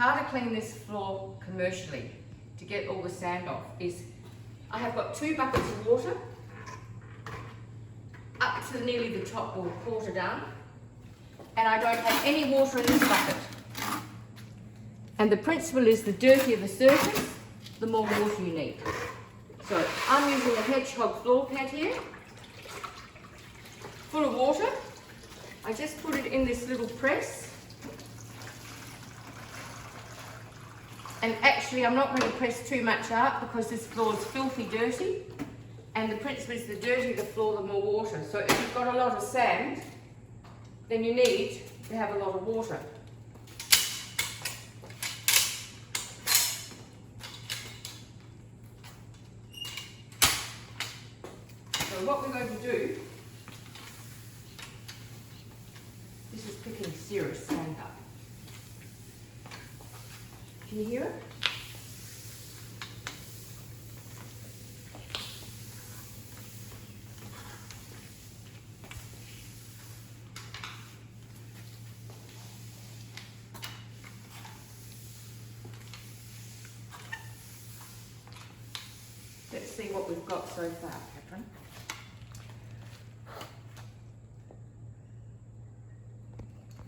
how to clean this floor commercially to get all the sand off is I have got 2 buckets of water up to nearly the top or quarter down, and I don't have any water in this bucket. And the principle is the dirtier the surface, the more water you need. So I'm using a Hedgehog Floor Pad here, full of water. I just put it in this little press. And actually I'm not going to press too much out because this floor is filthy dirty. And the principle is the dirtier the floor, the more water. So if you've got a lot of sand, then you need to have a lot of water. So what we're going to do, this is picking serious sand up. Can you hear it? Let's see what we've got so far, Catherine.